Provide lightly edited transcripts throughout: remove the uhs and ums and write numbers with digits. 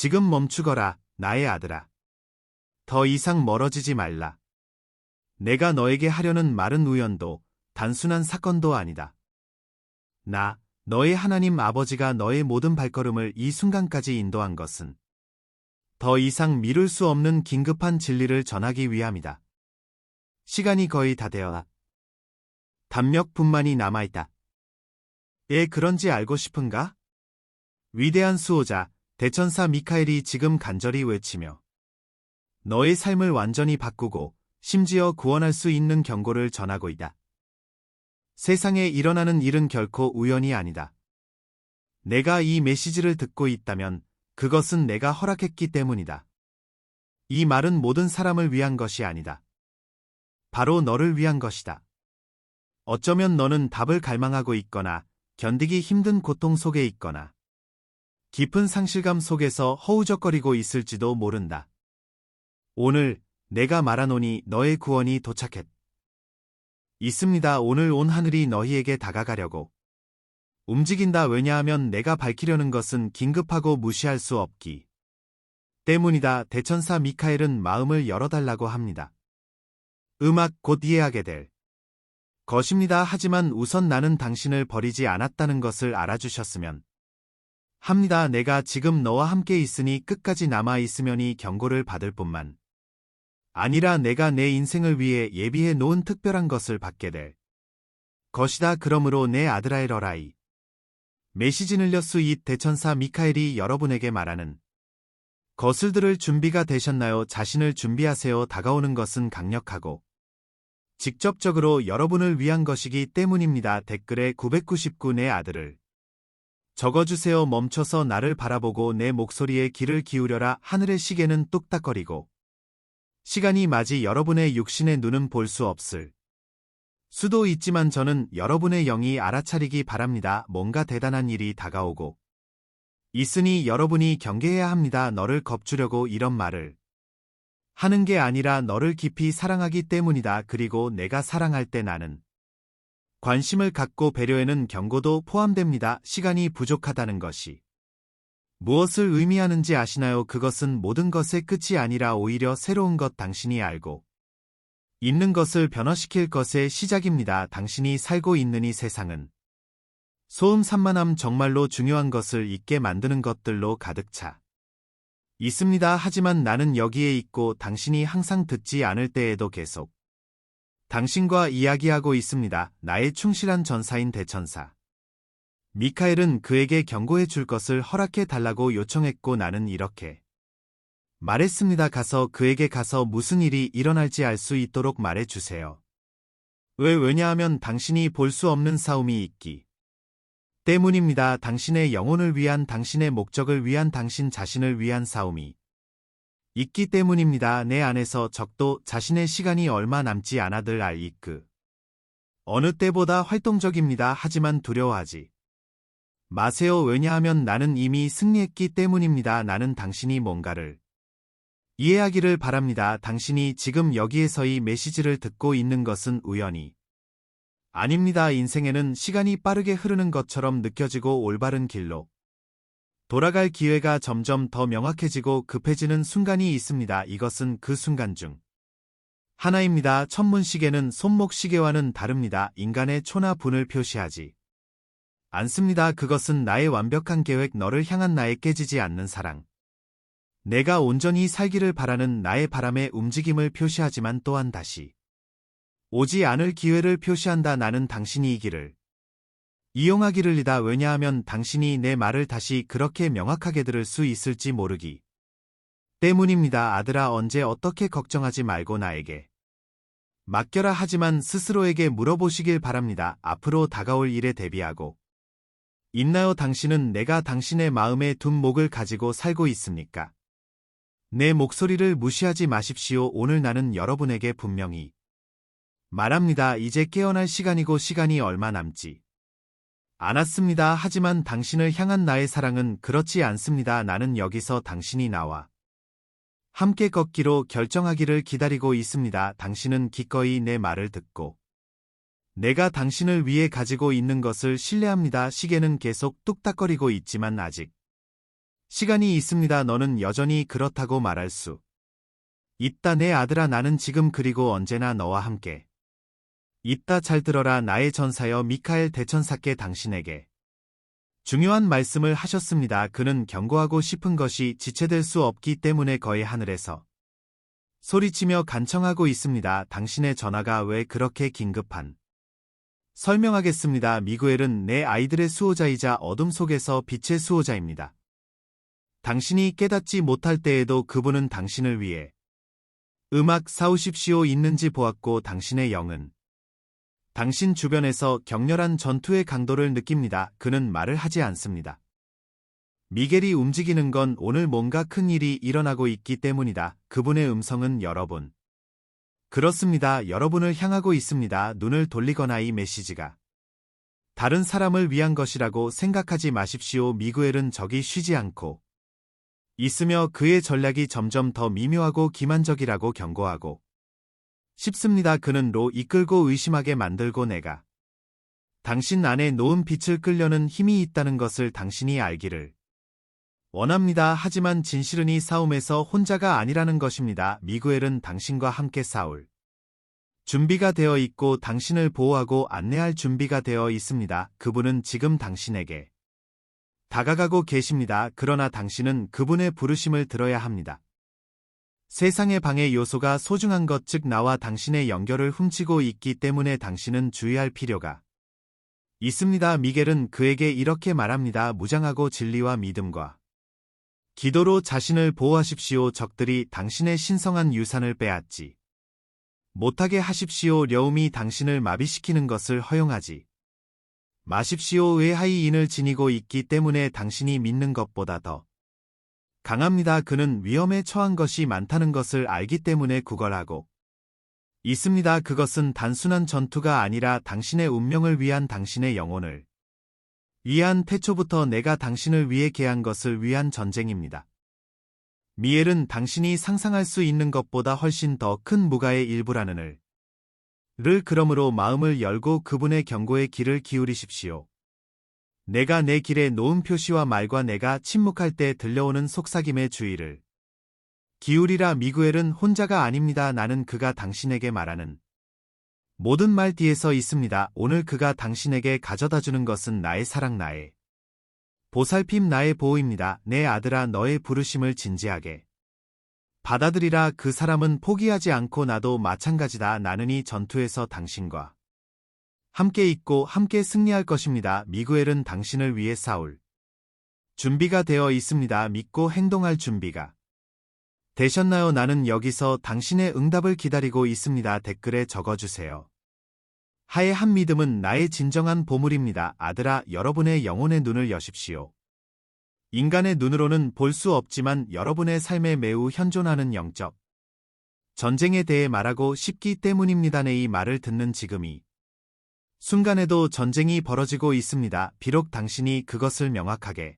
지금 멈추거라, 나의 아들아. 더 이상 멀어지지 말라. 내가 너에게 하려는 말은 우연도, 단순한 사건도 아니다. 나, 너의 하나님 아버지가 너의 모든 발걸음을 이 순간까지 인도한 것은 더 이상 미룰 수 없는 긴급한 진리를 전하기 위함이다. 시간이 거의 다 되어라. 단몇분만이 남아있다. 그런지 알고 싶은가? 위대한 수호자, 대천사 미카엘이 지금 간절히 외치며 너의 삶을 완전히 바꾸고 심지어 구원할 수 있는 경고를 전하고 있다. 세상에 일어나는 일은 결코 우연이 아니다. 내가 이 메시지를 듣고 있다면 그것은 내가 허락했기 때문이다. 이 말은 모든 사람을 위한 것이 아니다. 바로 너를 위한 것이다. 어쩌면 너는 답을 갈망하고 있거나 견디기 힘든 고통 속에 있거나 깊은 상실감 속에서 허우적거리고 있을지도 모른다. 오늘 내가 말하노니 너의 구원이 도착했. 있습니다. 오늘 온 하늘이 너희에게 다가가려고 움직인다. 왜냐하면 내가 밝히려는 것은 긴급하고 무시할 수 없기 때문이다. 대천사 미카엘은 마음을 열어달라고 합니다. 음악 곧 이해하게 될 것입니다. 하지만 우선 나는 당신을 버리지 않았다는 것을 알아주셨으면 합니다. 내가 지금 너와 함께 있으니 끝까지 남아 있으면 이 경고를 받을 뿐만 아니라 내가 내 인생을 위해 예비해 놓은 특별한 것을 받게 될 것이다. 그러므로 내 아들아 일어라이. 메시지늘려스 이 대천사 미카엘이 여러분에게 말하는 것을 들을 준비가 되셨나요? 자신을 준비하세요. 다가오는 것은 강력하고 직접적으로 여러분을 위한 것이기 때문입니다. 댓글에 999 내 아들을 적어주세요. 멈춰서 나를 바라보고 내 목소리에 귀를 기울여라. 하늘의 시계는 뚝딱거리고 시간이 맞이 여러분의 육신의 눈은 볼 수 없을 수도 있지만 저는 여러분의 영이 알아차리기 바랍니다. 뭔가 대단한 일이 다가오고 있으니 여러분이 경계해야 합니다. 너를 겁주려고 이런 말을 하는 게 아니라 너를 깊이 사랑하기 때문이다. 그리고 내가 사랑할 때 나는 관심을 갖고 배려에는 경고도 포함됩니다. 시간이 부족하다는 것이 무엇을 의미하는지 아시나요? 그것은 모든 것의 끝이 아니라 오히려 새로운 것, 당신이 알고 있는 것을 변화시킬 것의 시작입니다. 당신이 살고 있는 이 세상은 소음산만함, 정말로 중요한 것을 잊게 만드는 것들로 가득 차 있습니다. 하지만 나는 여기에 있고 당신이 항상 듣지 않을 때에도 계속 당신과 이야기하고 있습니다. 나의 충실한 전사인 대천사 미카엘은 그에게 경고해 줄 것을 허락해 달라고 요청했고 나는 이렇게 말했습니다. 그에게 가서 무슨 일이 일어날지 알 수 있도록 말해 주세요. 왜냐하면 당신이 볼 수 없는 싸움이 있기 때문입니다. 당신의 영혼을 위한, 당신의 목적을 위한, 당신 자신을 위한 싸움이 있기 때문입니다. 내 안에서 적도 자신의 시간이 얼마 남지 않아들 알 그 어느 때보다 활동적입니다. 하지만 두려워하지 마세요. 왜냐하면 나는 이미 승리했기 때문입니다. 나는 당신이 뭔가를 이해하기를 바랍니다. 당신이 지금 여기에서 이 메시지를 듣고 있는 것은 우연이 아닙니다. 인생에는 시간이 빠르게 흐르는 것처럼 느껴지고 올바른 길로 돌아갈 기회가 점점 더 명확해지고 급해지는 순간이 있습니다. 이것은 그 순간 중 하나입니다. 천문시계는 손목시계와는 다릅니다. 인간의 초나 분을 표시하지 않습니다. 그것은 나의 완벽한 계획, 너를 향한 나의 깨지지 않는 사랑, 내가 온전히 살기를 바라는 나의 바람의 움직임을 표시하지만 또한 다시 오지 않을 기회를 표시한다. 나는 당신이 이 길을 이용하기를 이다. 왜냐하면 당신이 내 말을 다시 그렇게 명확하게 들을 수 있을지 모르기 때문입니다. 아들아, 언제 어떻게 걱정하지 말고 나에게 맡겨라. 하지만 스스로에게 물어보시길 바랍니다. 앞으로 다가올 일에 대비하고 있나요? 당신은 내가 당신의 마음에 둔 목을 가지고 살고 있습니까? 내 목소리를 무시하지 마십시오. 오늘 나는 여러분에게 분명히 말합니다. 이제 깨어날 시간이고 시간이 얼마 남지 않았습니다. 하지만 당신을 향한 나의 사랑은 그렇지 않습니다. 나는 여기서 당신이 나와 함께 걷기로 결정하기를 기다리고 있습니다. 당신은 기꺼이 내 말을 듣고 내가 당신을 위해 가지고 있는 것을 신뢰합니다. 시계는 계속 뚝딱거리고 있지만 아직 시간이 있습니다. 너는 여전히 그렇다고 말할 수 있다. 내 아들아, 나는 지금 그리고 언제나 너와 함께 있다. 잘 들어라. 나의 전사여 미카엘 대천사께 당신에게 중요한 말씀을 하셨습니다. 그는 경고하고 싶은 것이 지체될 수 없기 때문에 거의 하늘에서 소리치며 간청하고 있습니다. 당신의 전화가 왜 그렇게 긴급한? 설명하겠습니다. 미구엘은 내 아이들의 수호자이자 어둠 속에서 빛의 수호자입니다. 당신이 깨닫지 못할 때에도 그분은 당신을 위해 음악 사오십시오 있는지 보았고 당신의 영은 당신 주변에서 격렬한 전투의 강도를 느낍니다. 그는 말을 하지 않습니다. 미겔이 움직이는 건 오늘 뭔가 큰 일이 일어나고 있기 때문이다. 그분의 음성은 여러분. 그렇습니다. 여러분을 향하고 있습니다. 눈을 돌리거나 이 메시지가 다른 사람을 위한 것이라고 생각하지 마십시오. 미구엘은 저기 쉬지 않고 있으며 그의 전략이 점점 더 미묘하고 기만적이라고 경고하고 싶습니다. 그는 로 이끌고 의심하게 만들고 내가 당신 안에 놓은 빛을 끌려는 힘이 있다는 것을 당신이 알기를 원합니다. 하지만 진실은 이 싸움에서 혼자가 아니라는 것입니다. 미구엘은 당신과 함께 싸울 준비가 되어 있고 당신을 보호하고 안내할 준비가 되어 있습니다. 그분은 지금 당신에게 다가가고 계십니다. 그러나 당신은 그분의 부르심을 들어야 합니다. 세상의 방해 요소가 소중한 것, 즉 나와 당신의 연결을 훔치고 있기 때문에 당신은 주의할 필요가 있습니다. 미겔은 그에게 이렇게 말합니다. 무장하고 진리와 믿음과 기도로 자신을 보호하십시오. 적들이 당신의 신성한 유산을 빼앗지 못하게 하십시오. 려움이 당신을 마비시키는 것을 허용하지 마십시오. 의하이인을 지니고 있기 때문에 당신이 믿는 것보다 더 강합니다. 그는 위험에 처한 것이 많다는 것을 알기 때문에 구걸하고 있습니다. 그것은 단순한 전투가 아니라 당신의 운명을 위한, 당신의 영혼을 위한, 태초부터 내가 당신을 위해 계한 것을 위한 전쟁입니다. 미엘은 당신이 상상할 수 있는 것보다 훨씬 더 큰 무가의 일부라는 를 그러므로 마음을 열고 그분의 경고에 귀를 기울이십시오. 내가 내 길에 놓은 표시와 말과 내가 침묵할 때 들려오는 속삭임의 주의를 기울이라. 미구엘은 혼자가 아닙니다. 나는 그가 당신에게 말하는 모든 말 뒤에서 있습니다. 오늘 그가 당신에게 가져다주는 것은 나의 사랑, 나의 보살핌, 나의 보호입니다. 내 아들아, 너의 부르심을 진지하게 받아들이라. 그 사람은 포기하지 않고 나도 마찬가지다. 나는 이 전투에서 당신과 함께 있고 함께 승리할 것입니다. 미구엘은 당신을 위해 싸울 준비가 되어 있습니다. 믿고 행동할 준비가 되셨나요? 나는 여기서 당신의 응답을 기다리고 있습니다. 댓글에 적어주세요. 하애한 믿음은 나의 진정한 보물입니다. 아들아, 여러분의 영혼의 눈을 여십시오. 인간의 눈으로는 볼 수 없지만 여러분의 삶에 매우 현존하는 영적 전쟁에 대해 말하고 싶기 때문입니다. 이 말을 듣는 지금이 순간에도 전쟁이 벌어지고 있습니다. 비록 당신이 그것을 명확하게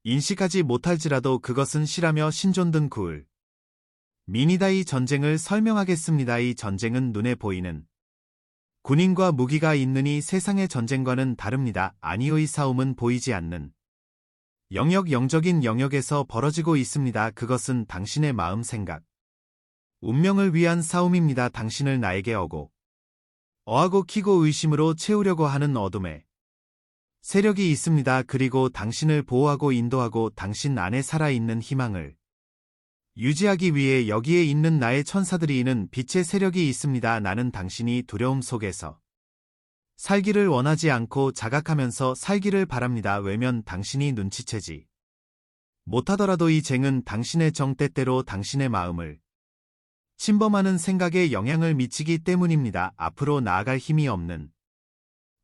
인식하지 못할지라도 그것은 실하며 신존 등 구을 민이다. 이 전쟁을 설명하겠습니다. 이 전쟁은 눈에 보이는 군인과 무기가 있느니 세상의 전쟁과는 다릅니다. 아니요, 이 싸움은 보이지 않는 영적인 영역에서 벌어지고 있습니다. 그것은 당신의 마음, 생각, 운명을 위한 싸움입니다. 당신을 나에게 어하고 키고 의심으로 채우려고 하는 어둠의 세력이 있습니다. 그리고 당신을 보호하고 인도하고 당신 안에 살아있는 희망을 유지하기 위해 여기에 있는 나의 천사들이 있는 빛의 세력이 있습니다. 나는 당신이 두려움 속에서 살기를 원하지 않고 자각하면서 살기를 바랍니다. 외면 당신이 눈치채지 못하더라도 이 쟁은 당신의 정때때로 당신의 마음을 침범하는 생각에 영향을 미치기 때문입니다. 앞으로 나아갈 힘이 없는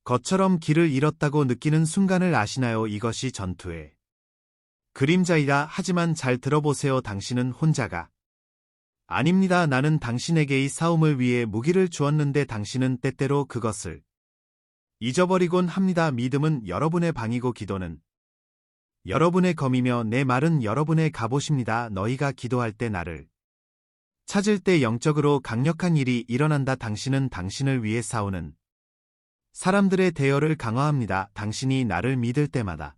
것처럼 길을 잃었다고 느끼는 순간을 아시나요? 이것이 전투의 그림자이다. 하지만 잘 들어보세요. 당신은 혼자가 아닙니다. 나는 당신에게 이 싸움을 위해 무기를 주었는데 당신은 때때로 그것을 잊어버리곤 합니다. 믿음은 여러분의 방이고 기도는 여러분의 검이며 내 말은 여러분의 갑옷입니다. 너희가 기도할 때 나를 찾을 때 영적으로 강력한 일이 일어난다. 당신은 당신을 위해 싸우는 사람들의 대열을 강화합니다. 당신이 나를 믿을 때마다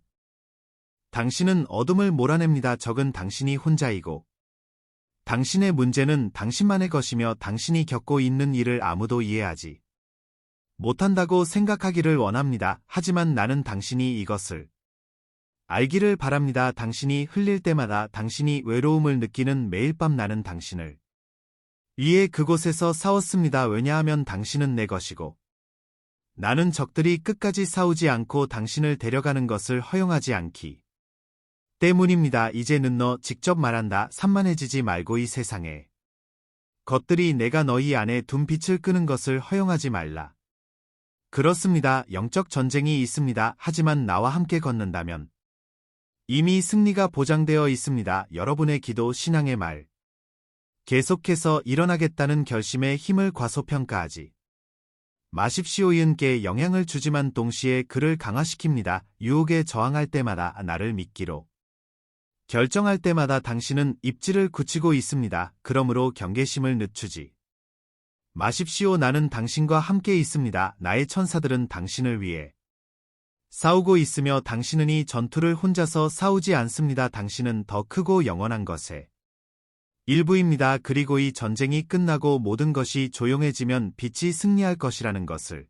당신은 어둠을 몰아냅니다. 적은 당신이 혼자이고 당신의 문제는 당신만의 것이며 당신이 겪고 있는 일을 아무도 이해하지 못한다고 생각하기를 원합니다. 하지만 나는 당신이 이것을 알기를 바랍니다. 당신이 흘릴 때마다 당신이 외로움을 느끼는 매일 밤 나는 당신을 위해 그곳에서 싸웠습니다. 왜냐하면 당신은 내 것이고 나는 적들이 끝까지 싸우지 않고 당신을 데려가는 것을 허용하지 않기 때문입니다. 이제는 너 직접 말한다. 산만해지지 말고 이 세상에 것들이 내가 너희 안에 둔 빛을 끄는 것을 허용하지 말라. 그렇습니다. 영적 전쟁이 있습니다. 하지만 나와 함께 걷는다면 이미 승리가 보장되어 있습니다. 여러분의 기도, 신앙의 말, 계속해서 일어나겠다는 결심에 힘을 과소평가하지 마십시오. 이은께 영향을 주지만 동시에 그를 강화시킵니다. 유혹에 저항할 때마다 나를 믿기로 결정할 때마다 당신은 입지를 굳히고 있습니다. 그러므로 경계심을 늦추지 마십시오. 나는 당신과 함께 있습니다. 나의 천사들은 당신을 위해 싸우고 있으며 당신은 이 전투를 혼자서 싸우지 않습니다. 당신은 더 크고 영원한 것의 일부입니다. 그리고 이 전쟁이 끝나고 모든 것이 조용해지면 빛이 승리할 것이라는 것을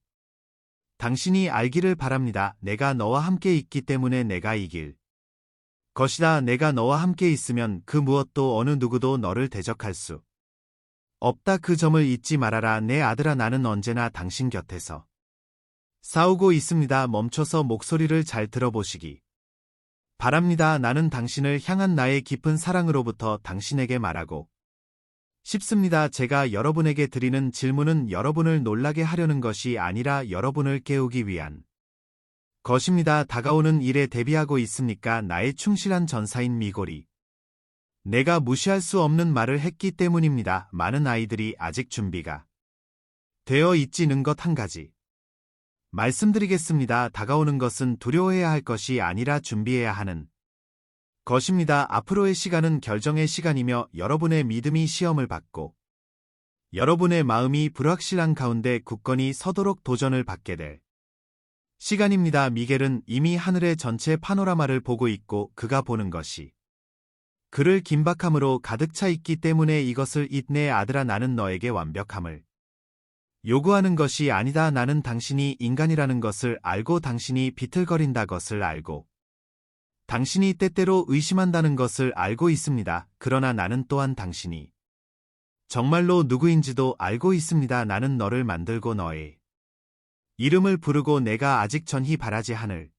당신이 알기를 바랍니다. 내가 너와 함께 있기 때문에 내가 이길 것이다. 내가 너와 함께 있으면 그 무엇도 어느 누구도 너를 대적할 수 없다. 그 점을 잊지 말아라. 내 아들아, 나는 언제나 당신 곁에서 싸우고 있습니다. 멈춰서 목소리를 잘 들어보시기 바랍니다. 나는 당신을 향한 나의 깊은 사랑으로부터 당신에게 말하고 싶습니다. 제가 여러분에게 드리는 질문은 여러분을 놀라게 하려는 것이 아니라 여러분을 깨우기 위한 것입니다. 다가오는 일에 대비하고 있습니까? 나의 충실한 전사인 미골이 내가 무시할 수 없는 말을 했기 때문입니다. 많은 아이들이 아직 준비가 되어 있지는 것 한 가지 말씀드리겠습니다. 다가오는 것은 두려워해야 할 것이 아니라 준비해야 하는 것입니다. 앞으로의 시간은 결정의 시간이며 여러분의 믿음이 시험을 받고 여러분의 마음이 불확실한 가운데 굳건히 서도록 도전을 받게 될 시간입니다. 미겔은 이미 하늘의 전체 파노라마를 보고 있고 그가 보는 것이 그를 긴박함으로 가득 차 있기 때문에 이것을 내 아들아, 나는 너에게 완벽함을 요구하는 것이 아니다. 나는 당신이 인간이라는 것을 알고 당신이 비틀거린다 것을 알고 당신이 때때로 의심한다는 것을 알고 있습니다. 그러나 나는 또한 당신이 정말로 누구인지도 알고 있습니다. 나는 너를 만들고 너의 이름을 부르고 내가 아직 전히 바라지 않을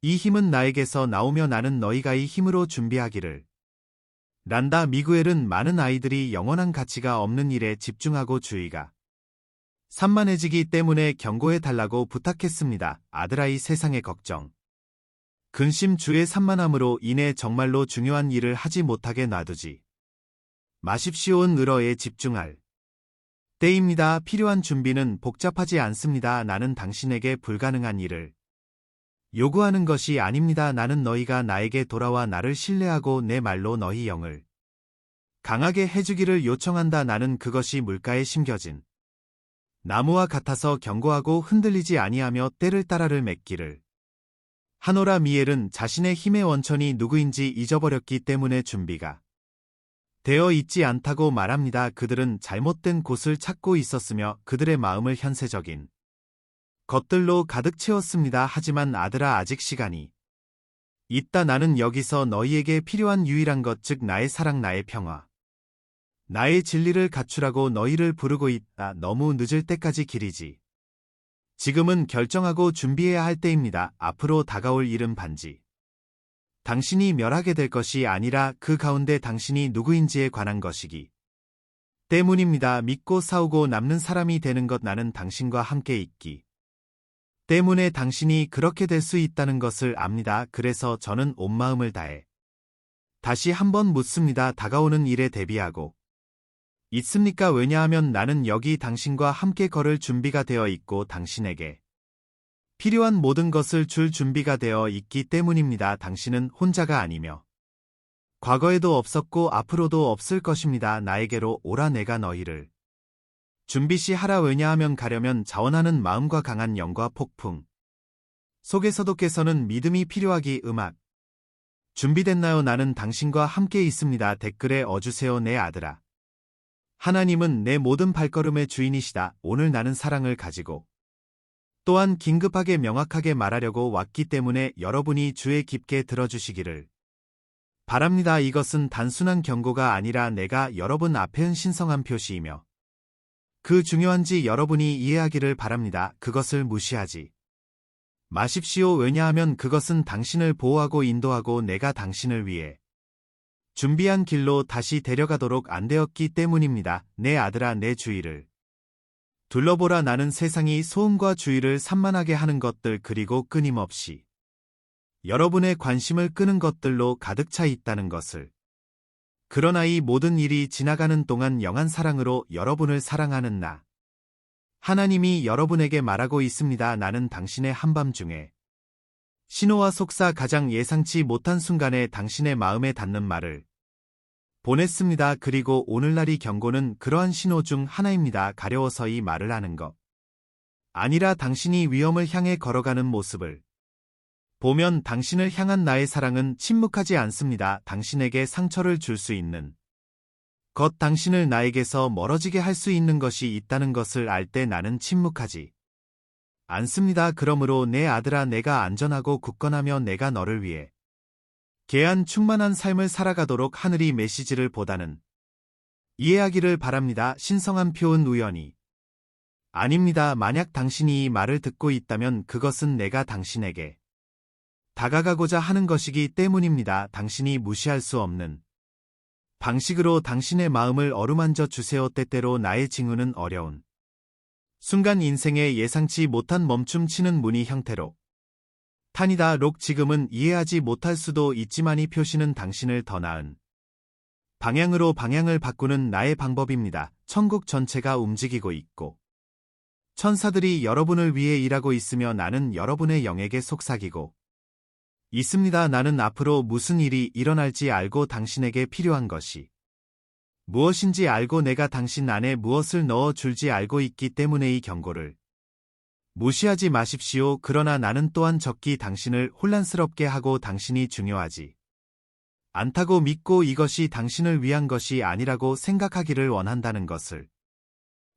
이 힘은 나에게서 나오며 나는 너희가 이 힘으로 준비하기를 란다. 미구엘은 많은 아이들이 영원한 가치가 없는 일에 집중하고 주의가 산만해지기 때문에 경고해달라고 부탁했습니다. 아들아, 이 세상의 걱정, 근심, 주의 산만함으로 인해 정말로 중요한 일을 하지 못하게 놔두지 마십시오. 을어에 집중할 때입니다. 필요한 준비는 복잡하지 않습니다. 나는 당신에게 불가능한 일을 요구하는 것이 아닙니다. 나는 너희가 나에게 돌아와 나를 신뢰하고 내 말로 너희 영을 강하게 해주기를 요청한다. 나는 그것이 물가에 심겨진 나무와 같아서 견고하고 흔들리지 아니하며 때를 따라를 맺기를 하노라. 미엘은 자신의 힘의 원천이 누구인지 잊어버렸기 때문에 준비가 되어 있지 않다고 말합니다. 그들은 잘못된 곳을 찾고 있었으며 그들의 마음을 현세적인 것들로 가득 채웠습니다. 하지만 아들아, 아직 시간이 있다. 나는 여기서 너희에게 필요한 유일한 것, 즉 나의 사랑, 나의 평화, 나의 진리를 갖추라고 너희를 부르고 있다. 너무 늦을 때까지 기리지 지금은 결정하고 준비해야 할 때입니다. 앞으로 다가올 일은 반지 당신이 멸하게 될 것이 아니라 그 가운데 당신이 누구인지에 관한 것이기 때문입니다. 믿고 싸우고 남는 사람이 되는 것, 나는 당신과 함께 있기 때문에 당신이 그렇게 될 수 있다는 것을 압니다. 그래서 저는 온 마음을 다해 다시 한번 묻습니다. 다가오는 일에 대비하고 있습니까? 왜냐하면 나는 여기 당신과 함께 걸을 준비가 되어 있고 당신에게 필요한 모든 것을 줄 준비가 되어 있기 때문입니다. 당신은 혼자가 아니며 과거에도 없었고 앞으로도 없을 것입니다. 나에게로 오라. 내가 너희를 준비시 하라. 왜냐하면 가려면 자원하는 마음과 강한 영과 폭풍 속에서도 깨서는 믿음이 필요하기 음악 준비됐나요? 나는 당신과 함께 있습니다. 댓글에 어주세요 내 아들아. 하나님은 내 모든 발걸음의 주인이시다. 오늘 나는 사랑을 가지고 또한 긴급하게 명확하게 말하려고 왔기 때문에 여러분이 주의 깊게 들어주시기를 바랍니다. 이것은 단순한 경고가 아니라 내가 여러분 앞에 신성한 표시이며 그 중요한지 여러분이 이해하기를 바랍니다. 그것을 무시하지 마십시오. 왜냐하면 그것은 당신을 보호하고 인도하고 내가 당신을 위해 준비한 길로 다시 데려가도록 안 되었기 때문입니다. 내 아들아, 내 주위를 둘러보라. 나는 세상이 소음과 주의를 산만하게 하는 것들 그리고 끊임없이 여러분의 관심을 끄는 것들로 가득 차 있다는 것을. 그러나 이 모든 일이 지나가는 동안 영한 사랑으로 여러분을 사랑하는 나. 하나님이 여러분에게 말하고 있습니다. 나는 당신의 한밤중에 신호와 속사 가장 예상치 못한 순간에 당신의 마음에 닿는 말을 보냈습니다. 그리고 오늘날 이 경고는 그러한 신호 중 하나입니다. 가려워서 이 말을 하는 것 아니라 당신이 위험을 향해 걸어가는 모습을 보면 당신을 향한 나의 사랑은 침묵하지 않습니다. 당신에게 상처를 줄 수 있는 것, 당신을 나에게서 멀어지게 할 수 있는 것이 있다는 것을 알 때 나는 침묵하지 않습니다. 그러므로 내 아들아, 내가 안전하고 굳건하며 내가 너를 위해 계한 충만한 삶을 살아가도록 하늘이 메시지를 보다는 이해하기를 바랍니다. 신성한 표현 우연히 아닙니다. 만약 당신이 이 말을 듣고 있다면 그것은 내가 당신에게 다가가고자 하는 것이기 때문입니다. 당신이 무시할 수 없는 방식으로 당신의 마음을 어루만져 주세요. 때때로 나의 징후는 어려운 순간 인생에 예상치 못한 멈춤치는 무늬 형태로 탄이다. 록 지금은 이해하지 못할 수도 있지만 이 표시는 당신을 더 나은 방향으로 방향을 바꾸는 나의 방법입니다. 천국 전체가 움직이고 있고 천사들이 여러분을 위해 일하고 있으며 나는 여러분의 영에게 속삭이고 있습니다. 나는 앞으로 무슨 일이 일어날지 알고 당신에게 필요한 것이 무엇인지 알고 내가 당신 안에 무엇을 넣어 줄지 알고 있기 때문에 이 경고를 무시하지 마십시오. 그러나 나는 또한 적기 당신을 혼란스럽게 하고 당신이 중요하지 않다고 믿고 이것이 당신을 위한 것이 아니라고 생각하기를 원한다는 것을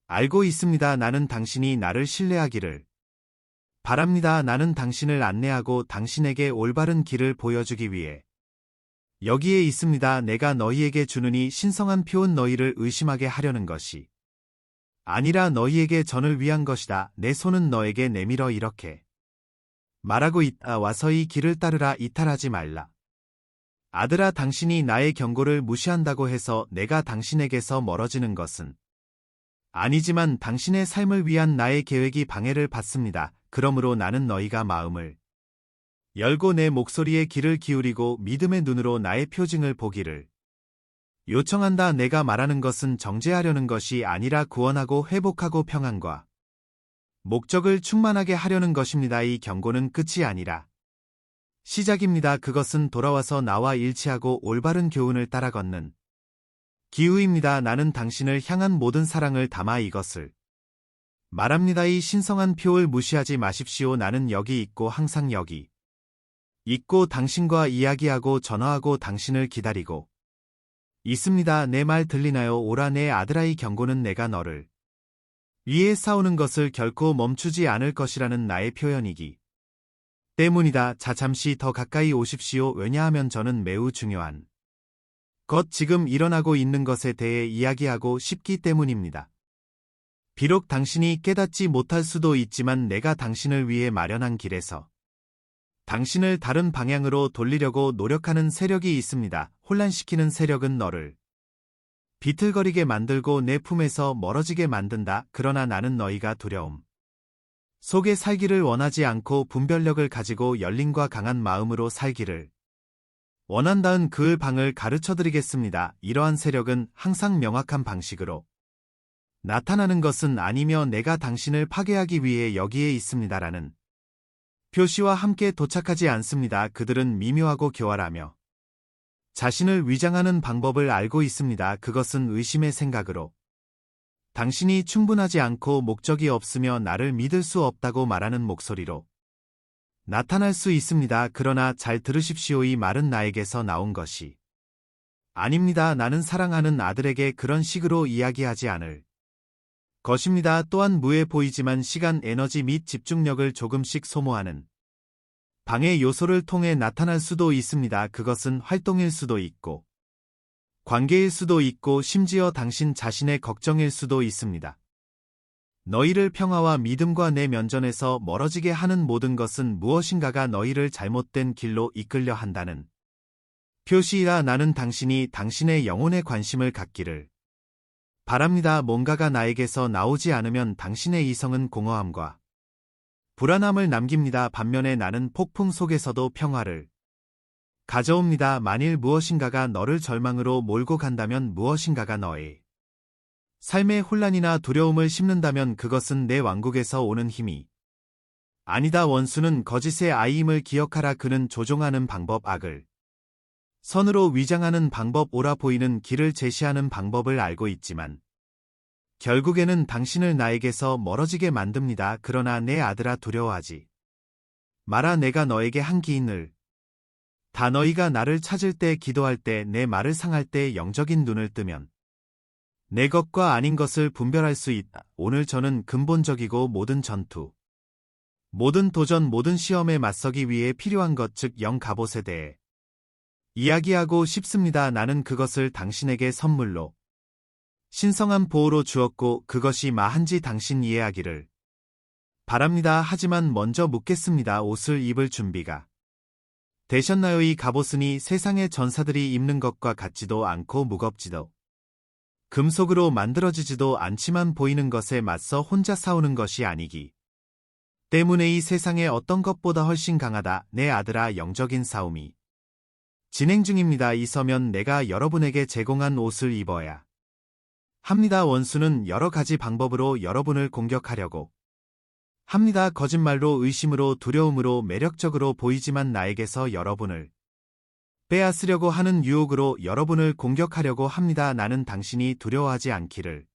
알고 있습니다. 나는 당신이 나를 신뢰하기를 바랍니다. 나는 당신을 안내하고 당신에게 올바른 길을 보여주기 위해 여기에 있습니다. 내가 너희에게 주는 이 신성한 표현 너희를 의심하게 하려는 것이 아니라 너희에게 전을 위한 것이다. 내 손은 너에게 내밀어 이렇게 말하고 있다. 와서 이 길을 따르라. 이탈하지 말라. 아들아, 당신이 나의 경고를 무시한다고 해서 내가 당신에게서 멀어지는 것은 아니지만 당신의 삶을 위한 나의 계획이 방해를 받습니다. 그러므로 나는 너희가 마음을 열고 내 목소리에 귀를 기울이고 믿음의 눈으로 나의 표징을 보기를 요청한다. 내가 말하는 것은 정죄하려는 것이 아니라 구원하고 회복하고 평안과 목적을 충만하게 하려는 것입니다. 이 경고는 끝이 아니라 시작입니다. 그것은 돌아와서 나와 일치하고 올바른 교훈을 따라 걷는 기후입니다. 나는 당신을 향한 모든 사랑을 담아 이것을 말합니다. 이 신성한 표를 무시하지 마십시오. 나는 여기 있고 항상 여기 있고 당신과 이야기하고 전화하고 당신을 기다리고 있습니다. 내 말 들리나요? 오라 내 아들아, 이 경고는 내가 너를 위해 싸우는 것을 결코 멈추지 않을 것이라는 나의 표현이기 때문이다. 자, 잠시 더 가까이 오십시오. 왜냐하면 저는 매우 중요한 것, 지금 일어나고 있는 것에 대해 이야기하고 싶기 때문입니다. 비록 당신이 깨닫지 못할 수도 있지만 내가 당신을 위해 마련한 길에서 당신을 다른 방향으로 돌리려고 노력하는 세력이 있습니다. 혼란시키는 세력은 너를 비틀거리게 만들고 내 품에서 멀어지게 만든다. 그러나 나는 너희가 두려움 속에 살기를 원하지 않고 분별력을 가지고 열림과 강한 마음으로 살기를 원한다는 그 방을 가르쳐드리겠습니다. 이러한 세력은 항상 명확한 방식으로 나타나는 것은 아니며 내가 당신을 파괴하기 위해 여기에 있습니다라는 표시와 함께 도착하지 않습니다. 그들은 미묘하고 교활하며 자신을 위장하는 방법을 알고 있습니다. 그것은 의심의 생각으로 당신이 충분하지 않고 목적이 없으며 나를 믿을 수 없다고 말하는 목소리로 나타날 수 있습니다. 그러나 잘 들으십시오. 이 말은 나에게서 나온 것이 아닙니다. 나는 사랑하는 아들에게 그런 식으로 이야기하지 않을 것입니다. 또한 무해 보이지만 시간, 에너지 및 집중력을 조금씩 소모하는 방해 요소를 통해 나타날 수도 있습니다. 그것은 활동일 수도 있고 관계일 수도 있고 심지어 당신 자신의 걱정일 수도 있습니다. 너희를 평화와 믿음과 내 면전에서 멀어지게 하는 모든 것은 무엇인가가 너희를 잘못된 길로 이끌려 한다는 표시이라. 나는 당신이 당신의 영혼에 관심을 갖기를 바랍니다. 뭔가가 나에게서 나오지 않으면 당신의 이성은 공허함과 불안함을 남깁니다. 반면에 나는 폭풍 속에서도 평화를 가져옵니다. 만일 무엇인가가 너를 절망으로 몰고 간다면, 무엇인가가 너의 삶의 혼란이나 두려움을 심는다면 그것은 내 왕국에서 오는 힘이 아니다. 원수는 거짓의 아이임을 기억하라. 그는 조종하는 방법, 악을 선으로 위장하는 방법, 옳아 보이는 길을 제시하는 방법을 알고 있지만 결국에는 당신을 나에게서 멀어지게 만듭니다. 그러나 내 아들아, 두려워하지 마라. 내가 너에게 한 기인을 다 너희가 나를 찾을 때, 기도할 때, 내 말을 상할 때 영적인 눈을 뜨면 내 것과 아닌 것을 분별할 수 있다. 오늘 저는 근본적이고 모든 전투, 모든 도전, 모든 시험에 맞서기 위해 필요한 것, 즉 영갑옷에 대해 이야기하고 싶습니다. 나는 그것을 당신에게 선물로, 신성한 보호로 주었고 그것이 마한지 당신 이해하기를 바랍니다. 하지만 먼저 묻겠습니다. 옷을 입을 준비가 되셨나요? 이 갑옷은 세상의 전사들이 입는 것과 같지도 않고 무겁지도 금속으로 만들어지지도 않지만 보이는 것에 맞서 혼자 싸우는 것이 아니기 때문에 이 세상의 어떤 것보다 훨씬 강하다. 내 아들아, 영적인 싸움이 진행 중입니다. 이서면 내가 여러분에게 제공한 옷을 입어야 합니다. 원수는 여러 가지 방법으로 여러분을 공격하려고 합니다. 거짓말로, 의심으로, 두려움으로, 매력적으로 보이지만 나에게서 여러분을 빼앗으려고 하는 유혹으로 여러분을 공격하려고 합니다. 나는 당신이 두려워하지 않기를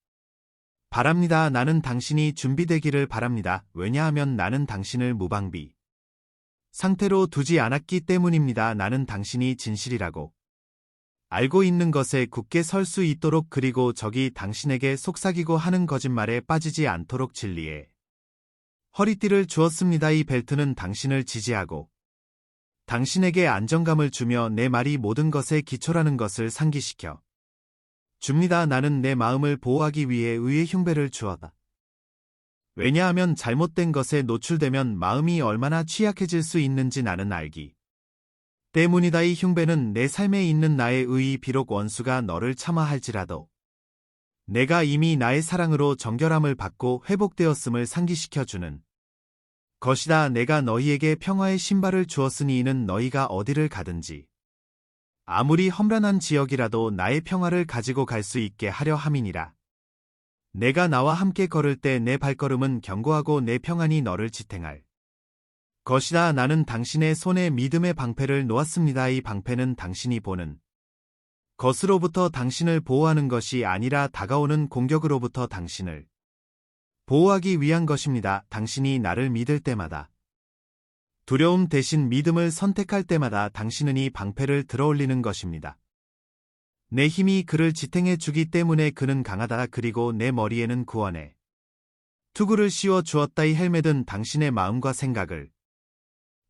바랍니다. 나는 당신이 준비되기를 바랍니다. 왜냐하면 나는 당신을 무방비 상태로 두지 않았기 때문입니다. 나는 당신이 진실이라고 알고 있는 것에 굳게 설 수 있도록, 그리고 적이 당신에게 속삭이고 하는 거짓말에 빠지지 않도록 진리에 허리띠를 주었습니다. 이 벨트는 당신을 지지하고 당신에게 안정감을 주며 내 말이 모든 것의 기초라는 것을 상기시켜 줍니다. 나는 내 마음을 보호하기 위해 의의 흉배를 주었다. 왜냐하면 잘못된 것에 노출되면 마음이 얼마나 취약해질 수 있는지 나는 알기 때문이다. 이 흉배는 내 삶에 있는 나의 의의, 비록 원수가 너를 참아할지라도 내가 이미 나의 사랑으로 정결함을 받고 회복되었음을 상기시켜주는 것이다. 내가 너희에게 평화의 신발을 주었으니 이는 너희가 어디를 가든지 아무리 험난한 지역이라도 나의 평화를 가지고 갈 수 있게 하려 함이니라. 내가 나와 함께 걸을 때 내 발걸음은 견고하고 내 평안이 너를 지탱할 것이다. 나는 당신의 손에 믿음의 방패를 놓았습니다. 이 방패는 당신이 보는 것으로부터 당신을 보호하는 것이 아니라 다가오는 공격으로부터 당신을 보호하기 위한 것입니다. 당신이 나를 믿을 때마다, 두려움 대신 믿음을 선택할 때마다 당신은 이 방패를 들어올리는 것입니다. 내 힘이 그를 지탱해 주기 때문에 그는 강하다. 그리고 내 머리에는 구원의 투구를 씌워 주었다. 이 헬멧은 당신의 마음과 생각을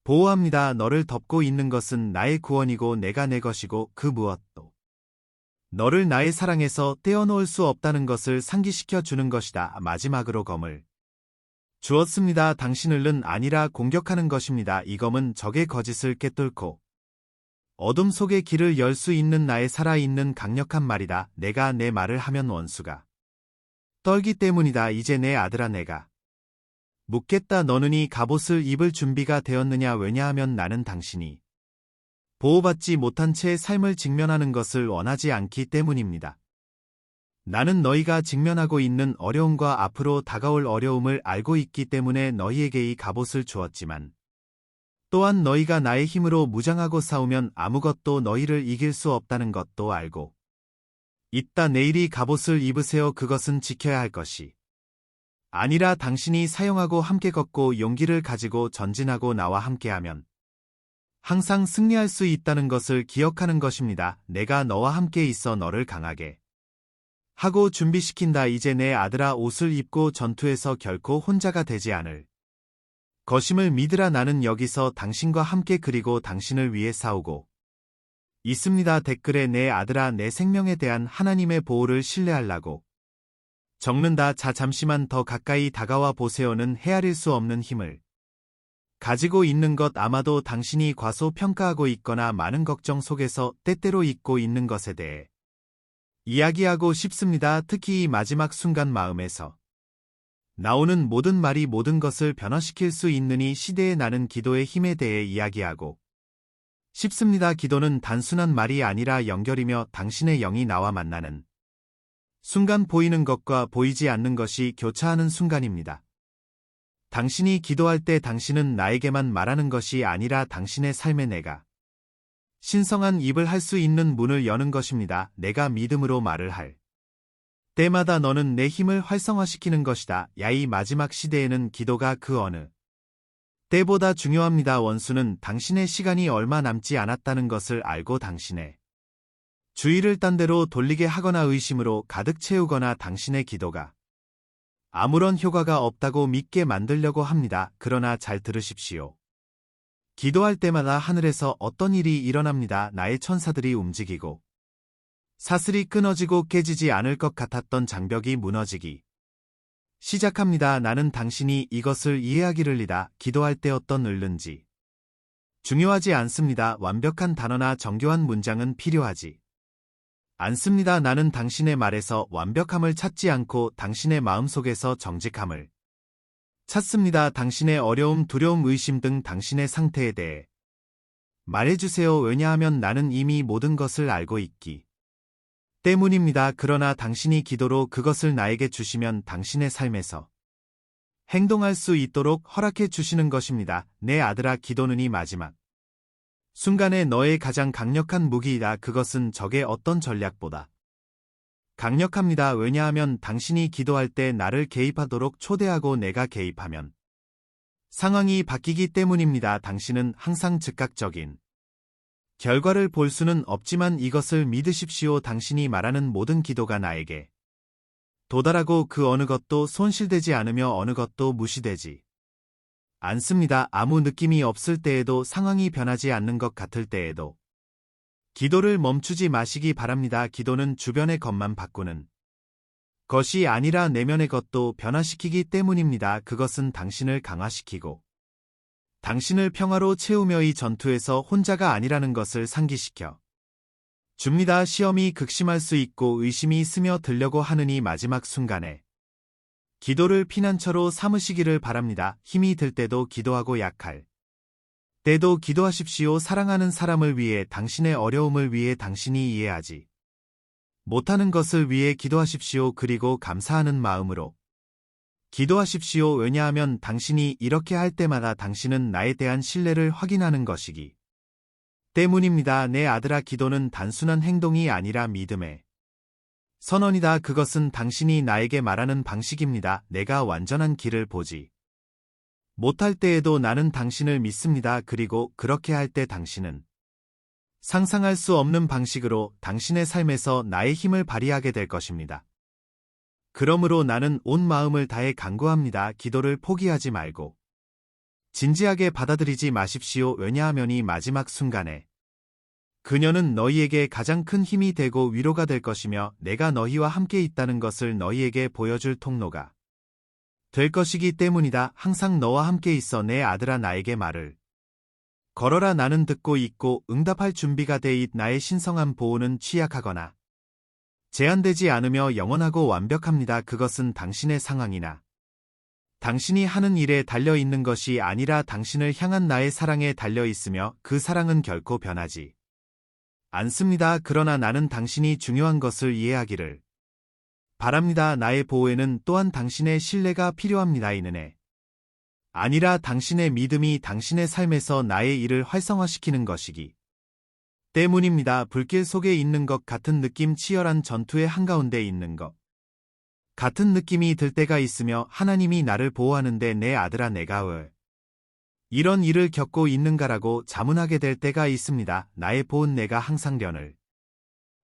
보호합니다. 너를 덮고 있는 것은 나의 구원이고 내가 내 것이고 그 무엇도 너를 나의 사랑에서 떼어놓을 수 없다는 것을 상기시켜 주는 것이다. 마지막으로 검을 주었습니다. 당신을는 아니라 공격하는 것입니다. 이 검은 적의 거짓을 꿰뚫고 어둠 속의 길을 열 수 있는 나의 살아있는 강력한 말이다. 내가 내 말을 하면 원수가 떨기 때문이다. 이제 내 아들아, 내가 묻겠다. 너는 이 갑옷을 입을 준비가 되었느냐? 왜냐하면 나는 당신이 보호받지 못한 채 삶을 직면하는 것을 원하지 않기 때문입니다. 나는 너희가 직면하고 있는 어려움과 앞으로 다가올 어려움을 알고 있기 때문에 너희에게 이 갑옷을 주었지만, 또한 너희가 나의 힘으로 무장하고 싸우면 아무것도 너희를 이길 수 없다는 것도 알고 있다. 내일 이 갑옷을 입으세요. 그것은 지켜야 할 것이 아니라 당신이 사용하고 함께 걷고 용기를 가지고 전진하고 나와 함께하면 항상 승리할 수 있다는 것을 기억하는 것입니다. 내가 너와 함께 있어 너를 강하게 하고 준비시킨다. 이제 내 아들아, 옷을 입고 전투에서 결코 혼자가 되지 않을 것임을 믿으라. 나는 여기서 당신과 함께 그리고 당신을 위해 싸우고 있습니다. 댓글에 내 아들아, 내 생명에 대한 하나님의 보호를 신뢰하려고 적는다. 자, 잠시만 더 가까이 다가와 보세요는 헤아릴 수 없는 힘을 가지고 있는 것. 아마도 당신이 과소평가하고 있거나 많은 걱정 속에서 때때로 잊고 있는 것에 대해 이야기하고 싶습니다. 특히 이 마지막 순간 마음에서 나오는 모든 말이 모든 것을 변화시킬 수 있는 이 시대에 나는 기도의 힘에 대해 이야기하고 싶습니다. 기도는 단순한 말이 아니라 연결이며 당신의 영이 나와 만나는 순간 보이는 것과 보이지 않는 것이 교차하는 순간입니다. 당신이 기도할 때 당신은 나에게만 말하는 것이 아니라 당신의 삶에 내가 신성한 입을 할 수 있는 문을 여는 것입니다. 내가 믿음으로 말을 할 때마다 너는 내 힘을 활성화시키는 것이다. 야, 이 마지막 시대에는 기도가 그 어느 때보다 중요합니다. 원수는 당신의 시간이 얼마 남지 않았다는 것을 알고 당신의 주의를 딴 데로 돌리게 하거나 의심으로 가득 채우거나 당신의 기도가 아무런 효과가 없다고 믿게 만들려고 합니다. 그러나 잘 들으십시오. 기도할 때마다 하늘에서 어떤 일이 일어납니다. 나의 천사들이 움직이고 사슬이 끊어지고 깨지지 않을 것 같았던 장벽이 무너지기 시작합니다. 나는 당신이 이것을 이해하기를이다. 기도할 때 어떤 을는지 중요하지 않습니다. 완벽한 단어나 정교한 문장은 필요하지 않습니다. 나는 당신의 말에서 완벽함을 찾지 않고 당신의 마음속에서 정직함을 찾습니다. 당신의 어려움, 두려움, 의심 등 당신의 상태에 대해 말해주세요. 왜냐하면 나는 이미 모든 것을 알고 있기 때문입니다. 그러나 당신이 기도로 그것을 나에게 주시면 당신의 삶에서 행동할 수 있도록 허락해 주시는 것입니다. 내 아들아, 기도는 이 마지막 순간에 너의 가장 강력한 무기이다. 그것은 적의 어떤 전략보다 강력합니다. 왜냐하면 당신이 기도할 때 나를 개입하도록 초대하고 내가 개입하면 상황이 바뀌기 때문입니다. 당신은 항상 즉각적인 결과를 볼 수는 없지만 이것을 믿으십시오. 당신이 말하는 모든 기도가 나에게 도달하고 그 어느 것도 손실되지 않으며 어느 것도 무시되지 않습니다. 아무 느낌이 없을 때에도 상황이 변하지 않는 것 같을 때에도 기도를 멈추지 마시기 바랍니다. 기도는 주변의 것만 바꾸는 것이 아니라 내면의 것도 변화시키기 때문입니다. 그것은 당신을 강화시키고 당신을 평화로 채우며 이 전투에서 혼자가 아니라는 것을 상기시켜 줍니다. 시험이 극심할 수 있고 의심이 스며들려고 하는 이 마지막 순간에 기도를 피난처로 삼으시기를 바랍니다. 힘이 들 때도 기도하고 약할 때도 기도하십시오. 사랑하는 사람을 위해, 당신의 어려움을 위해, 당신이 이해하지 못하는 것을 위해 기도하십시오. 그리고 감사하는 마음으로 기도하십시오. 왜냐하면 당신이 이렇게 할 때마다 당신은 나에 대한 신뢰를 확인하는 것이기 때문입니다. 내 아들아, 기도는 단순한 행동이 아니라 믿음의 선언이다. 그것은 당신이 나에게 말하는 방식입니다. 내가 완전한 길을 보지 못할 때에도 나는 당신을 믿습니다. 그리고 그렇게 할 때 당신은 상상할 수 없는 방식으로 당신의 삶에서 나의 힘을 발휘하게 될 것입니다. 그러므로 나는 온 마음을 다해 간구합니다. 기도를 포기하지 말고 진지하게 받아들이지 마십시오. 왜냐하면 이 마지막 순간에 그녀는 너희에게 가장 큰 힘이 되고 위로가 될 것이며 내가 너희와 함께 있다는 것을 너희에게 보여줄 통로가 될 것이기 때문이다. 항상 너와 함께 있어. 내 아들아, 나에게 말을 걸어라. 나는 듣고 있고 응답할 준비가 돼 있. 나의 신성한 보호는 취약하거나 제한되지 않으며 영원하고 완벽합니다. 그것은 당신의 상황이나 당신이 하는 일에 달려 있는 것이 아니라 당신을 향한 나의 사랑에 달려 있으며 그 사랑은 결코 변하지 않습니다. 그러나 나는 당신이 중요한 것을 이해하기를 바랍니다. 나의 보호에는 또한 당신의 신뢰가 필요합니다. 이는 아니라 당신의 믿음이 당신의 삶에서 나의 일을 활성화시키는 것이기 때문입니다. 불길 속에 있는 것 같은 느낌, 치열한 전투의 한가운데 있는 것 같은 느낌이 들 때가 있으며 하나님이 나를 보호하는데 내 아들아 내가 왜 이런 일을 겪고 있는가라고 자문하게 될 때가 있습니다. 나의 보은 내가 항상 련을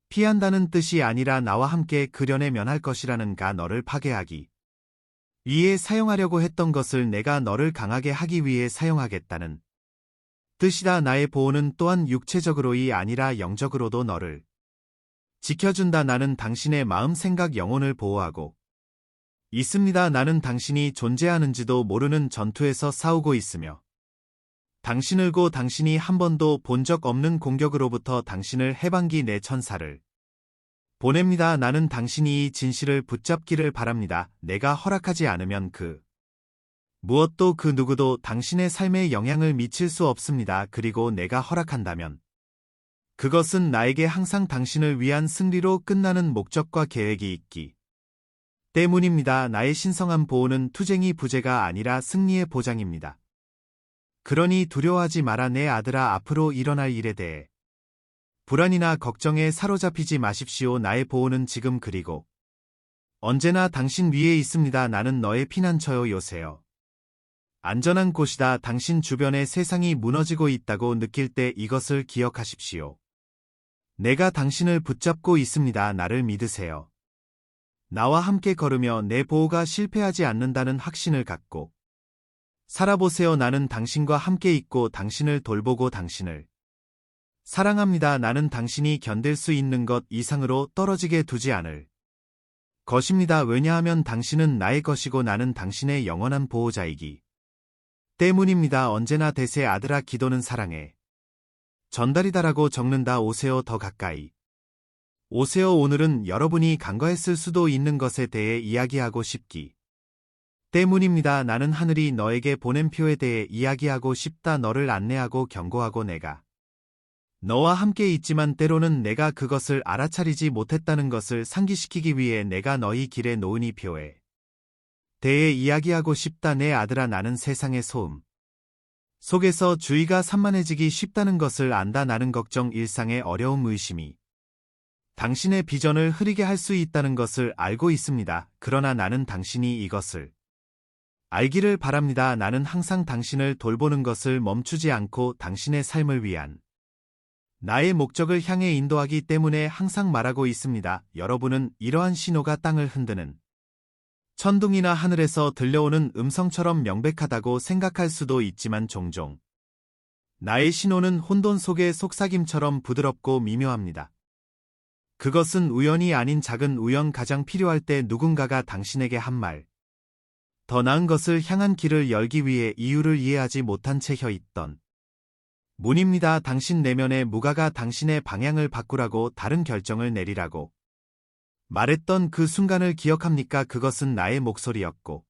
피한다는 뜻이 아니라 나와 함께 그 련에 면할 것이라는가 너를 파괴하기 위해 사용하려고 했던 것을 내가 너를 강하게 하기 위해 사용하겠다는 뜻이다. 나의 보호는 또한 육체적으로이 아니라 영적으로도 너를 지켜준다. 나는 당신의 마음, 생각, 영혼을 보호하고 있습니다. 나는 당신이 존재하는지도 모르는 전투에서 싸우고 있으며 당신을 고 당신이 한 번도 본 적 없는 공격으로부터 당신을 해방기 내 천사를 보냅니다. 나는 당신이 이 진실을 붙잡기를 바랍니다. 내가 허락하지 않으면 그 무엇도 그 누구도 당신의 삶에 영향을 미칠 수 없습니다. 그리고 내가 허락한다면 그것은 나에게 항상 당신을 위한 승리로 끝나는 목적과 계획이 있기 때문입니다. 나의 신성한 보호는 투쟁이 부재가 아니라 승리의 보장입니다. 그러니 두려워하지 마라. 내 아들아, 앞으로 일어날 일에 대해 불안이나 걱정에 사로잡히지 마십시오. 나의 보호는 지금 그리고 언제나 당신 위에 있습니다. 나는 너의 피난처요. 요새요. 안전한 곳이다. 당신 주변에 세상이 무너지고 있다고 느낄 때 이것을 기억하십시오. 내가 당신을 붙잡고 있습니다. 나를 믿으세요. 나와 함께 걸으며 내 보호가 실패하지 않는다는 확신을 갖고 살아보세요. 나는 당신과 함께 있고 당신을 돌보고 당신을 사랑합니다. 나는 당신이 견딜 수 있는 것 이상으로 떨어지게 두지 않을 것입니다. 왜냐하면 당신은 나의 것이고 나는 당신의 영원한 보호자이기 때문입니다. 언제나 대세 아들아, 기도는 사랑의 전달이다라고 적는다. 오세요. 더 가까이 오세요. 오늘은 여러분이 간과했을 수도 있는 것에 대해 이야기하고 싶기 때문입니다. 나는 하늘이 너에게 보낸 표에 대해 이야기하고 싶다. 너를 안내하고 경고하고 내가 너와 함께 있지만 때로는 내가 그것을 알아차리지 못했다는 것을 상기시키기 위해 내가 너희 길에 놓은 이 표에 대해 이야기하고 싶다. 내 아들아, 나는 세상의 소음 속에서 주의가 산만해지기 쉽다는 것을 안다. 나는 걱정, 일상의 어려움, 의심이 당신의 비전을 흐리게 할 수 있다는 것을 알고 있습니다. 그러나 나는 당신이 이것을 알기를 바랍니다. 나는 항상 당신을 돌보는 것을 멈추지 않고 당신의 삶을 위한 나의 목적을 향해 인도하기 때문에 항상 말하고 있습니다. 여러분은 이러한 신호가 땅을 흔드는 천둥이나 하늘에서 들려오는 음성처럼 명백하다고 생각할 수도 있지만 종종 나의 신호는 혼돈 속의 속삭임처럼 부드럽고 미묘합니다. 그것은 우연이 아닌 작은 우연, 가장 필요할 때 누군가가 당신에게 한 말, 더 나은 것을 향한 길을 열기 위해 이유를 이해하지 못한 채 혀 있던 문입니다. 당신 내면의 무가가 당신의 방향을 바꾸라고, 다른 결정을 내리라고 말했던 그 순간을 기억합니까? 그것은 나의 목소리였고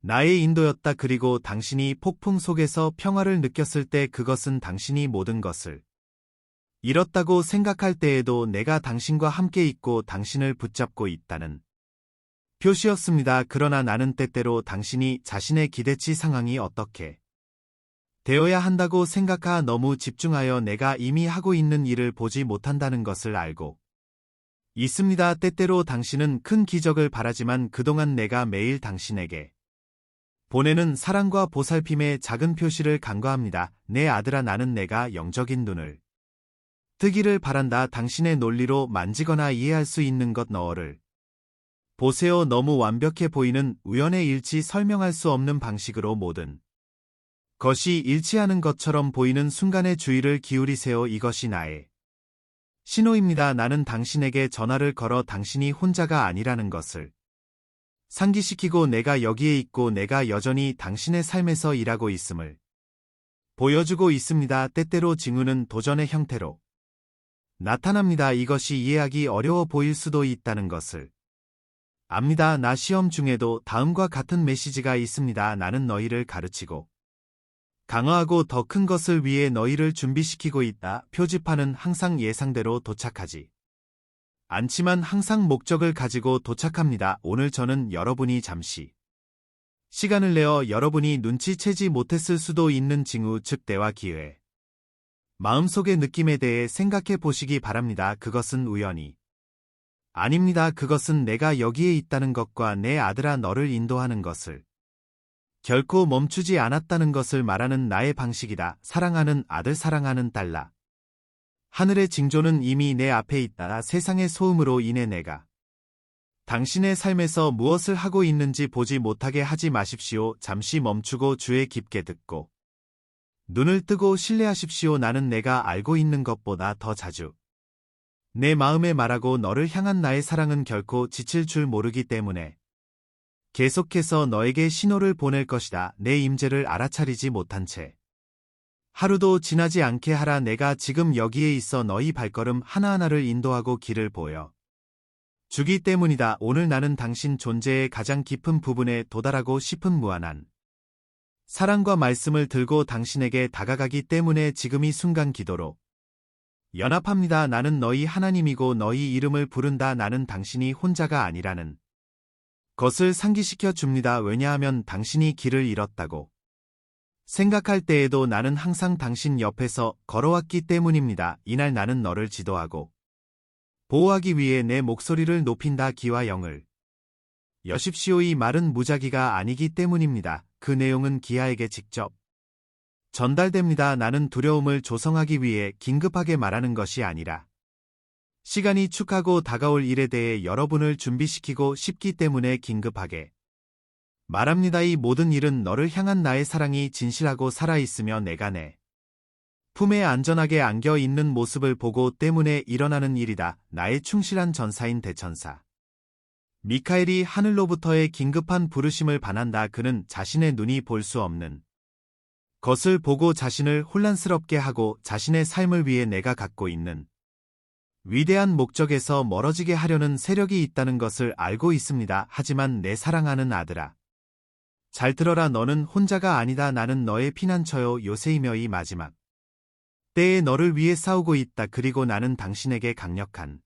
나의 인도였다. 그리고 당신이 폭풍 속에서 평화를 느꼈을 때 그것은 당신이 모든 것을 잃었다고 생각할 때에도 내가 당신과 함께 있고 당신을 붙잡고 있다는 표시였습니다. 그러나 나는 때때로 당신이 자신의 기대치 상황이 어떻게 되어야 한다고 생각하 너무 집중하여 내가 이미 하고 있는 일을 보지 못한다는 것을 알고 있습니다. 때때로 당신은 큰 기적을 바라지만 그동안 내가 매일 당신에게 보내는 사랑과 보살핌의 작은 표시를 간과합니다. 내 아들아, 나는 내가 영적인 눈을 뜨기를 바란다. 당신의 논리로 만지거나 이해할 수 있는 것 너를 보세요. 너무 완벽해 보이는 우연의 일치, 설명할 수 없는 방식으로 모든 것이 일치하는 것처럼 보이는 순간에 주의를 기울이세요. 이것이 나의 신호입니다. 나는 당신에게 전화를 걸어 당신이 혼자가 아니라는 것을 상기시키고 내가 여기에 있고 내가 여전히 당신의 삶에서 일하고 있음을 보여주고 있습니다. 때때로 징후는 도전의 형태로 나타납니다. 이것이 이해하기 어려워 보일 수도 있다는 것을 압니다. 나 시험 중에도 다음과 같은 메시지가 있습니다. 나는 너희를 가르치고 강화하고 더 큰 것을 위해 너희를 준비시키고 있다. 표지판은 항상 예상대로 도착하지 않지만 항상 목적을 가지고 도착합니다. 오늘 저는 여러분이 잠시 시간을 내어 여러분이 눈치채지 못했을 수도 있는 징후, 즉 때와 기회, 마음속의 느낌에 대해 생각해 보시기 바랍니다. 그것은 우연이 아닙니다. 그것은 내가 여기에 있다는 것과 내 아들아 너를 인도하는 것을 결코 멈추지 않았다는 것을 말하는 나의 방식이다. 사랑하는 아들, 사랑하는 딸라. 하늘의 징조는 이미 내 앞에 있다. 세상의 소음으로 인해 내가 당신의 삶에서 무엇을 하고 있는지 보지 못하게 하지 마십시오. 잠시 멈추고 주의 깊게 듣고 눈을 뜨고 신뢰하십시오. 나는 내가 알고 있는 것보다 더 자주 내 마음에 말하고 너를 향한 나의 사랑은 결코 지칠 줄 모르기 때문에 계속해서 너에게 신호를 보낼 것이다. 내 임재를 알아차리지 못한 채 하루도 지나지 않게 하라. 내가 지금 여기에 있어 너희 발걸음 하나하나를 인도하고 길을 보여 주기 때문이다. 오늘 나는 당신 존재의 가장 깊은 부분에 도달하고 싶은 무한한 사랑과 말씀을 들고 당신에게 다가가기 때문에 지금 이 순간 기도로 연합합니다. 나는 너희 하나님이고 너희 이름을 부른다. 나는 당신이 혼자가 아니라는 것을 상기시켜 줍니다. 왜냐하면 당신이 길을 잃었다고 생각할 때에도 나는 항상 당신 옆에서 걸어왔기 때문입니다. 이날 나는 너를 지도하고 보호하기 위해 내 목소리를 높인다. 기와 영을 여십시오. 이 말은 무작위가 아니기 때문입니다. 그 내용은 기아에게 직접 전달됩니다. 나는 두려움을 조성하기 위해 긴급하게 말하는 것이 아니라 시간이 축하고 다가올 일에 대해 여러분을 준비시키고 싶기 때문에 긴급하게 말합니다. 이 모든 일은 너를 향한 나의 사랑이 진실하고 살아있으며 내가 내 품에 안전하게 안겨 있는 모습을 보고 때문에 일어나는 일이다. 나의 충실한 전사인 대천사 미카엘이 하늘로부터의 긴급한 부르심을 받는다. 그는 자신의 눈이 볼 수 없는 것을 보고 자신을 혼란스럽게 하고 자신의 삶을 위해 내가 갖고 있는 위대한 목적에서 멀어지게 하려는 세력이 있다는 것을 알고 있습니다. 하지만 내 사랑하는 아들아, 잘 들어라. 너는 혼자가 아니다. 나는 너의 피난처요 요새이며 이 마지막 때에 너를 위해 싸우고 있다. 그리고 나는 당신에게 강력한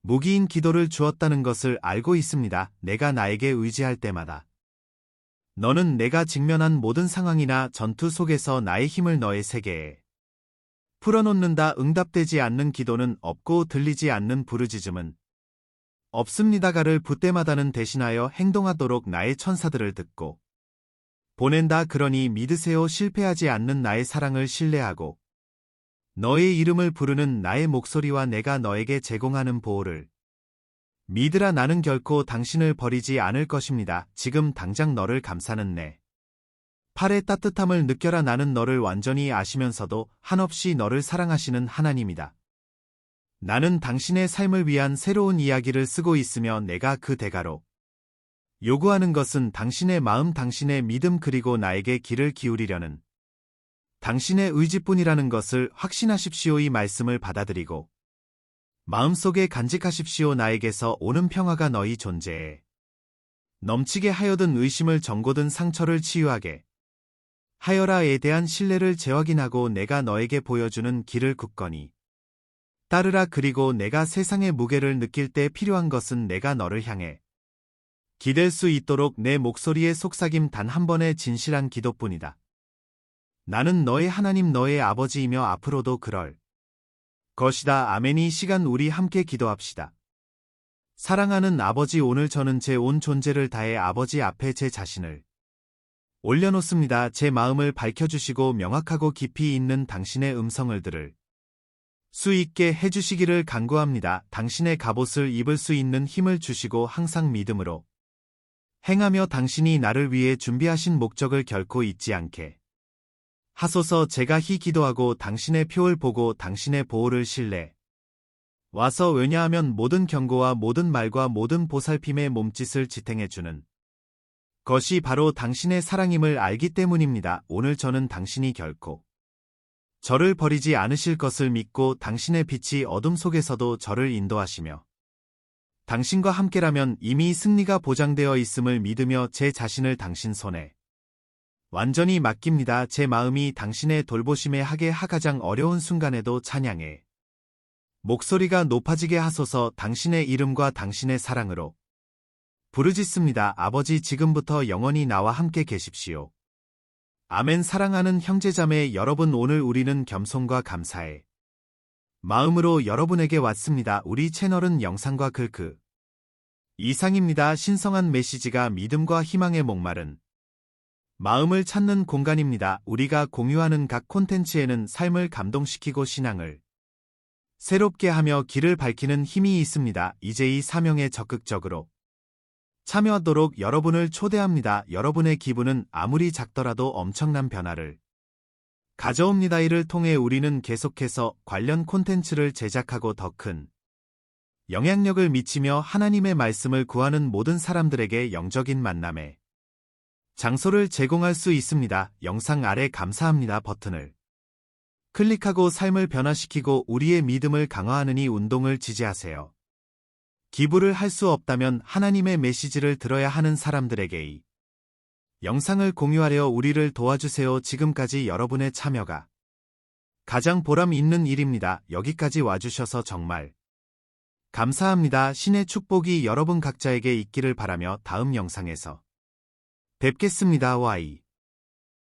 무기인 기도를 주었다는 것을 알고 있습니다. 내가 나에게 의지할 때마다 너는 내가 직면한 모든 상황이나 전투 속에서 나의 힘을 너의 세계에 풀어놓는다. 응답되지 않는 기도는 없고 들리지 않는 부르짖음은 없습니다. 가를 붙때마다는 대신하여 행동하도록 나의 천사들을 듣고 보낸다. 그러니 믿으세요. 실패하지 않는 나의 사랑을 신뢰하고 너의 이름을 부르는 나의 목소리와 내가 너에게 제공하는 보호를 믿으라. 나는 결코 당신을 버리지 않을 것입니다. 지금 당장 너를 감싸는 내 팔의 따뜻함을 느껴라. 나는 너를 완전히 아시면서도 한없이 너를 사랑하시는 하나님이다. 나는 당신의 삶을 위한 새로운 이야기를 쓰고 있으며 내가 그 대가로 요구하는 것은 당신의 마음, 당신의 믿음 그리고 나에게 귀를 기울이려는 당신의 의지뿐이라는 것을 확신하십시오. 이 말씀을 받아들이고 마음속에 간직하십시오. 나에게서 오는 평화가 너희 존재에 넘치게 하여든 의심을 정고든 상처를 치유하게 하여라에 대한 신뢰를 재확인하고 내가 너에게 보여주는 길을 굳건히 따르라. 그리고 내가 세상의 무게를 느낄 때 필요한 것은 내가 너를 향해 기댈 수 있도록 내 목소리의 속삭임 단 한 번의 진실한 기도뿐이다. 나는 너의 하나님, 너의 아버지이며 앞으로도 그럴 것이다. 아멘. 이 시간 우리 함께 기도합시다. 사랑하는 아버지, 오늘 저는 제 온 존재를 다해 아버지 앞에 제 자신을 올려놓습니다. 제 마음을 밝혀주시고 명확하고 깊이 있는 당신의 음성을 들을 수 있게 해주시기를 간구합니다. 당신의 갑옷을 입을 수 있는 힘을 주시고 항상 믿음으로 행하며 당신이 나를 위해 준비하신 목적을 결코 잊지 않게 하소서. 제가 기도하고 당신의 표를 보고 당신의 보호를 신뢰 와서 왜냐하면 모든 경고와 모든 말과 모든 보살핌의 몸짓을 지탱해주는 것이 바로 당신의 사랑임을 알기 때문입니다. 오늘 저는 당신이 결코 저를 버리지 않으실 것을 믿고 당신의 빛이 어둠 속에서도 저를 인도하시며 당신과 함께라면 이미 승리가 보장되어 있음을 믿으며 제 자신을 당신 손에 완전히 맡깁니다. 제 마음이 당신의 돌보심에 하게 가장 어려운 순간에도 찬양해 목소리가 높아지게 하소서. 당신의 이름과 당신의 사랑으로 부르짖습니다. 아버지, 지금부터 영원히 나와 함께 계십시오. 아멘. 사랑하는 형제자매 여러분, 오늘 우리는 겸손과 감사의 마음으로 여러분에게 왔습니다. 우리 채널은 영상과 글 이상입니다. 신성한 메시지가 믿음과 희망의 목마른 마음을 찾는 공간입니다. 우리가 공유하는 각 콘텐츠에는 삶을 감동시키고 신앙을 새롭게 하며 길을 밝히는 힘이 있습니다. 이제 이 사명에 적극적으로 참여하도록 여러분을 초대합니다. 여러분의 기분은 아무리 작더라도 엄청난 변화를 가져옵니다. 이를 통해 우리는 계속해서 관련 콘텐츠를 제작하고 더 큰 영향력을 미치며 하나님의 말씀을 구하는 모든 사람들에게 영적인 만남의 장소를 제공할 수 있습니다. 영상 아래 감사합니다 버튼을 클릭하고 삶을 변화시키고 우리의 믿음을 강화하는 이 운동을 지지하세요. 기부를 할 수 없다면 하나님의 메시지를 들어야 하는 사람들에게 이 영상을 공유하려 우리를 도와주세요. 지금까지 여러분의 참여가 가장 보람 있는 일입니다. 여기까지 와주셔서 정말 감사합니다. 신의 축복이 여러분 각자에게 있기를 바라며 다음 영상에서 뵙겠습니다. Y